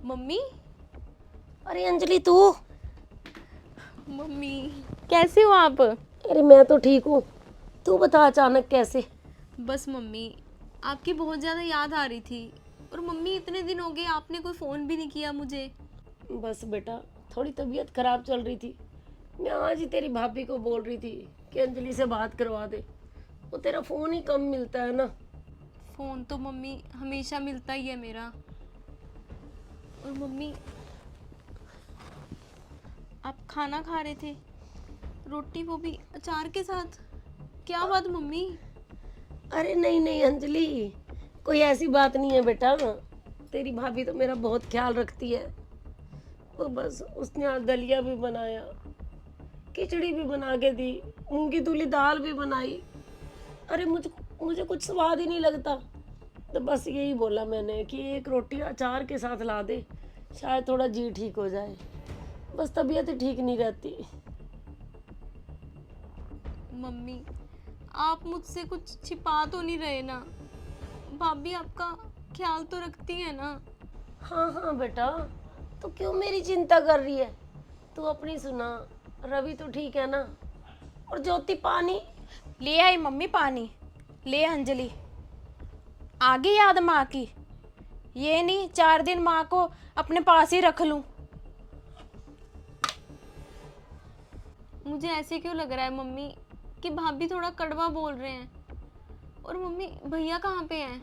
Mummy. अरे अंजलि तू। Mummy कैसे हो आप? अरे मैं तो ठीक हूँ, तू बता अचानक कैसे? बस मम्मी, आपकी बहुत ज़्यादा याद आ रही थी। और मम्मी इतने दिन हो गए आपने कोई फ़ोन भी नहीं किया मुझे। बस बेटा, थोड़ी तबीयत खराब चल रही थी। मैं आज ही तेरी भाभी को बोल रही थी कि अंजलि से बात करवा दे। वो तेरा फ़ोन ही कम मिलता है ना। फ़ोन तो मम्मी हमेशा मिलता ही है मेरा। और मम्मी, आप खाना खा रहे थे, रोटी वो भी अचार के साथ। क्या बात मम्मी? अरे नहीं नहीं अंजलि, कोई ऐसी बात नहीं है बेटा। तेरी भाभी तो मेरा बहुत ख्याल रखती है। वो बस उसने आज दलिया भी बनाया, खिचड़ी भी बना के दी, मूंगी धुली दाल भी बनाई। अरे मुझे मुझे कुछ स्वाद ही नहीं लगता। तो बस यही बोला मैंने कि एक रोटी अचार के साथ ला दे, शायद थोड़ा जी ठीक हो जाए। बस तबीयत ही ठीक नहीं रहती। मम्मी, आप मुझसे कुछ छिपा तो नहीं रहे ना? भाभी आपका ख्याल तो रखती है ना? हाँ हाँ बेटा, तो क्यों मेरी चिंता कर रही है? तू अपनी सुना। रवि तो ठीक है ना? और ज्योति पानी? ले आई मम्मी पानी। ले अंजलि, आ गई याद माँ की। ये नहीं 4 दिन माँ को अपने पास ही रख लूं। मुझे ऐसे क्यों लग रहा है मम्मी कि भाभी थोड़ा कड़वा बोल रहे हैं। और मम्मी, भैया कहाँ पे हैं?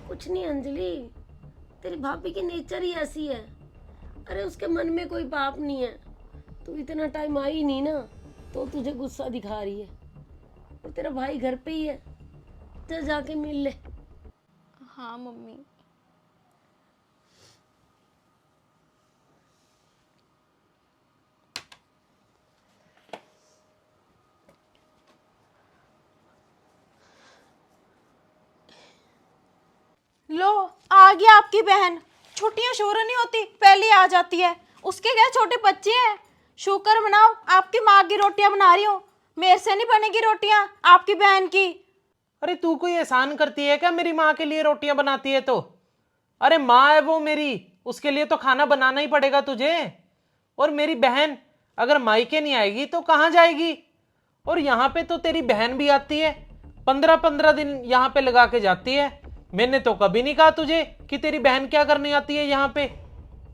कुछ नहीं अंजलि, तेरी भाभी की नेचर ही ऐसी है। अरे उसके मन में कोई पाप नहीं है। तू इतना टाइम आई नहीं ना, तो तुझे गुस्सा दिखा रही है। और तेरा भाई घर पे ही है, जा जाके मिल ले। हाँ मम्मी। लो, आ गई आपकी बहन। छुट्टियां शुरू नहीं होती पहले आ जाती है। उसके क्या छोटे बच्चे हैं। शुक्र मनाओ आपकी माँ की रोटियां बना रही हूँ। मेरे से नहीं बनेगी रोटियां, आपकी बहन की। अरे तू कोई एहसान करती है क्या मेरी माँ के लिए रोटियां बनाती है तो? अरे माँ है वो मेरी, उसके लिए तो खाना बनाना ही पड़ेगा तुझे। और मेरी बहन अगर मायके नहीं आएगी तो कहाँ जाएगी? और यहाँ पे तो तेरी बहन भी आती है, 15-15 दिन यहाँ पे लगा के जाती है। मैंने तो कभी नहीं कहा तुझे कि तेरी बहन क्या करने आती है यहाँ पे।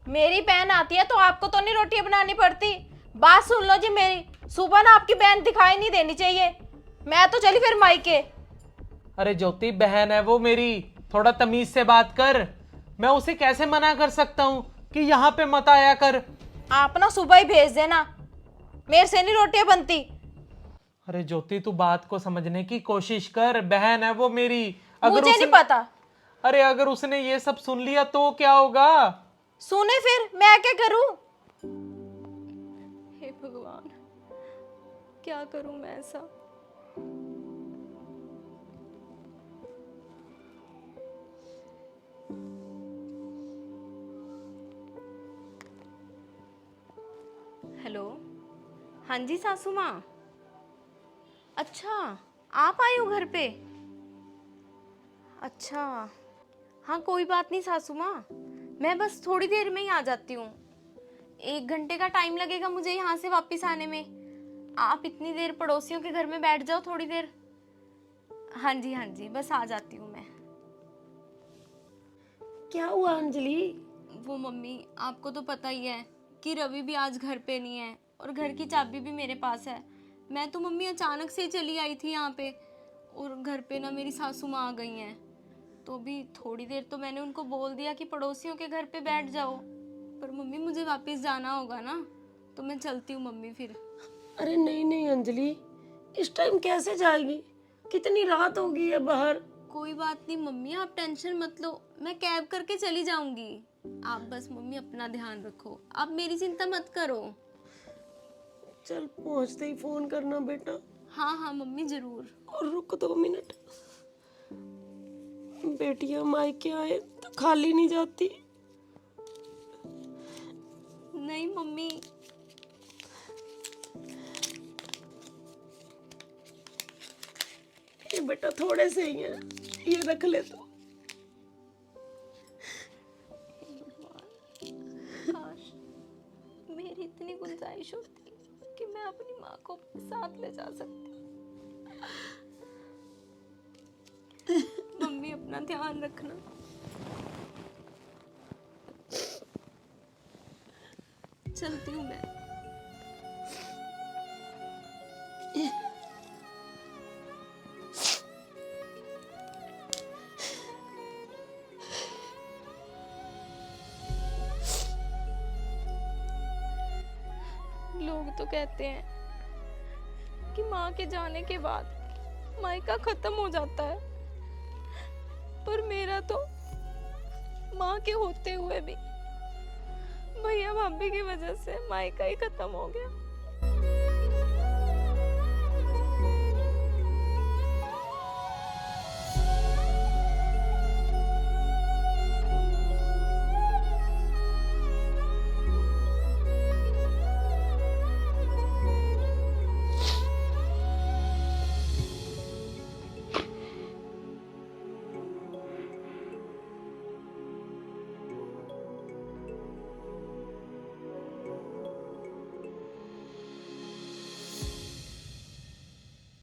मेरी बहन आती है तो आपको तो नहीं रोटियां बनानी पड़ती। बात सुन लो जी मेरी, सुबह ना आपकी बहन दिखाई नहीं देनी चाहिए। मैं तो चली फिर मायके। अरे ज्योति, बहन है वो मेरी, थोड़ा तमीज से बात कर। मैं उसे कैसे मना कर सकता हूँ कि यहाँ पे मत आया कर। आप ना सुबह ही भेज देना, मेरे से नहीं रोटियां बनती। अरे ज्योति, तू बात को समझने की कोशिश कर, बहन है वो मेरी। अगर मुझे नहीं उसने पता। अरे अगर उसने ये सब सुन लिया तो क्या होगा? सुने फिर मैं क्या करूं? हे भगवान, क्या करूं मैं ऐसा? हेलो। हाँ जी सासू माँ। अच्छा, आप आए हो घर पे? अच्छा, हाँ कोई बात नहीं सासू माँ, मैं बस थोड़ी देर में ही आ जाती हूँ। 1 घंटे का टाइम लगेगा मुझे यहाँ से वापस आने में। आप इतनी देर पड़ोसियों के घर में बैठ जाओ थोड़ी देर। हाँ जी हाँ जी, बस आ जाती हूँ मैं। क्या हुआ अंजलि? वो मम्मी, आपको तो पता ही है कि रवि भी आज घर पे नहीं है और घर की चाबी भी मेरे पास है। मैं तो मम्मी अचानक से चली आई थी यहाँ पे, और घर पे ना मेरी सासू माँ आ गई हैं। तो भी थोड़ी देर तो मैंने उनको बोल दिया कि पड़ोसियों के घर पे बैठ जाओ, पर मम्मी मुझे वापस जाना होगा ना, तो मैं चलती हूँ मम्मी फिर। अरे नहीं नहीं अंजलि, इस टाइम कैसे जाएगी? कितनी रात हो गई है बाहर। कोई बात नहीं मम्मी, आप टेंशन मत लो, मैं कैब करके चली जाऊंगी। आप बस मम्मी अपना ध्यान रखो, आप मेरी चिंता मत करो। चल पहुंचते ही फोन करना बेटा। हाँ हाँ मम्मी जरूर। और रुक 2 मिनट। बेटियां मायके आए तो खाली नहीं जाती। नहीं मम्मी। ये बेटा थोड़े से ही हैं, ये रख ले तू। इतनी गुंजाइश होती कि मैं अपनी माँ को अपने साथ ले जा सकती। मम्मी अपना ध्यान रखना। चलती हूँ मैं। लोग तो कहते हैं कि माँ के जाने के बाद मायका खत्म हो जाता है, पर मेरा तो माँ के होते हुए भी भैया भाभी की वजह से मायका ही खत्म हो गया।